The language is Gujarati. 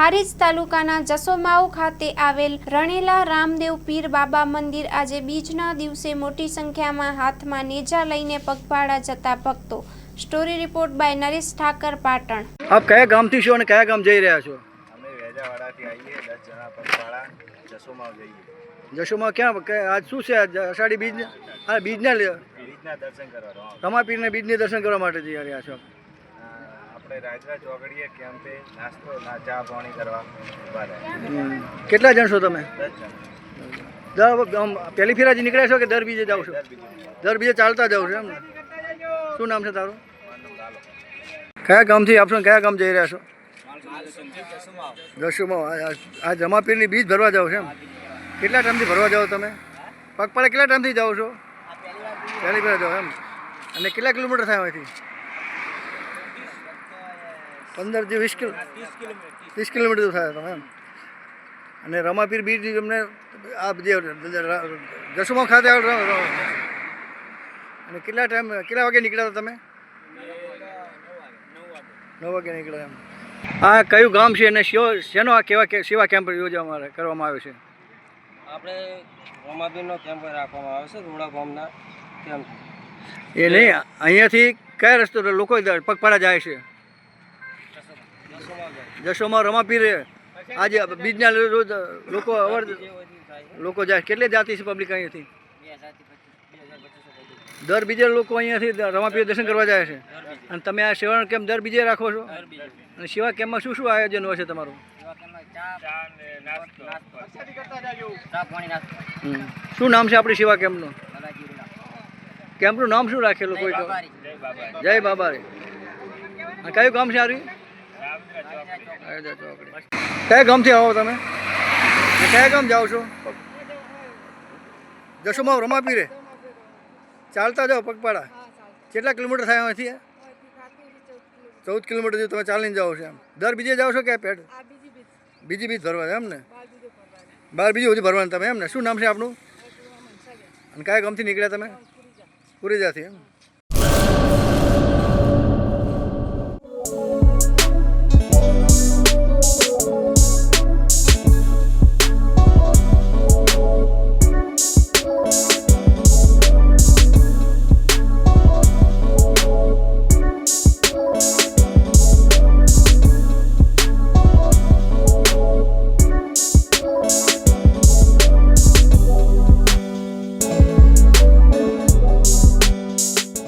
હારીજ તાલુકાના જસોમાવ ખાતે આવેલ રણેલા રામદેવ પીર બાબા મંદિર આજે બીજના દિવસે મોટી સંખ્યામાં હાથમાં નેજા લઈને પગપાળા જતા ભક્તો। Story report by Naresh Thakar, Patan. આપ કયા ગામથી છો અને કયા ગામ જઈ રહ્યા છો? અમે વેજાવાડાથી આવીએ 10 જણા પગપાળા જસોમાવ જઈએ। જસોમાવ ક્યાં આજ શું છે? અષાઢી બીજ બીજના દર્શન કરવા રમાપીરના બીજને દર્શન કરવા માટે જઈ રહ્યા છો। આપણે રાજરા ચોકડીએ કેમ્પે નાસ્તો ચા પાણી કરવા ઊભા રહ્યા। કેટલા જણ છો તમે? 10 જણ। પહેલી ફેરાજી નીકળ્યા છો કે દર બીજે જાવ છો? દર બીજે ચાલતા જાવ છો એમ ને? શું નામ છે તારું? કયા ગામથી આપ છો? કયા ગામ જઈ રહ્યા છો? જસોમાવ। આ રમાપીરની બીજ ભરવા જાવ છો એમ? કેટલા ટાઈમથી ભરવા જાઓ તમે? પગપાળા કેટલા ટાઈમથી જાઓ છો? પહેલી ફેરા જાઓ એમ? અને કેટલા કિલોમીટર થાય અહીંથી? 15 થી 20 30 કિલોમીટર થાય તમે એમ? અને રમાપીર બીજ તમને આ જે જસોમાવ ખાતે અને કેટલા વાગે નીકળ્યા હતા તમે? 9 વાગે નીકળ્યા એમ? આ કયું ગામ છે અને શેનો આ સેવા કેમ્પ યોજવામાં કરવામાં આવ્યો છે? આપણે રમાપીરનો કેમ્પ રાખવામાં આવે છે રોડા ગામના કેમ્પ। એ નહીં, અહીંયાથી કયા રસ્તો લોકો પગપાળા જાય છે? જસોમાવ રમાપીર આજે બીજના રોજ લોકો જાય। કેટલી જાતિ છે પબ્લિક અહીંયાથી? દર બીજે લોકો અહીંયાથી રમાપીર દર્શન કરવા જાય છે। અને તમે આ સેવાનો કેમ્પ દર બીજે રાખો છો? અને સેવા કેમ્પમાં શું શું આયોજન હોય છે તમારું? શું નામ છે આપણી સેવા કેમ્પનું? કેમ્પનું નામ શું રાખેલું કોઈ? જય બાબા રે। કયું ગામ છે આર્યું? કયા ગામથી આવો તમે? કયા ગામ જાઓ છો? જસોમાવ રમાપીરે ચાલતા જાઓ પગપાળા? કેટલા કિલોમીટર થાય અહીંથી? 14 કિલોમીટર જેવું તમે ચાલીને જાઓ છો એમ? દર બીજે જાઓ છો કે પેટ બીજી બીજ ભરવા એમ ને? 12 બીજું સુધી ભરવાનું તમે એમ ને? શું નામ છે આપનું? અને કયા ગામથી નીકળ્યા તમે? પુરીજાથી એમ?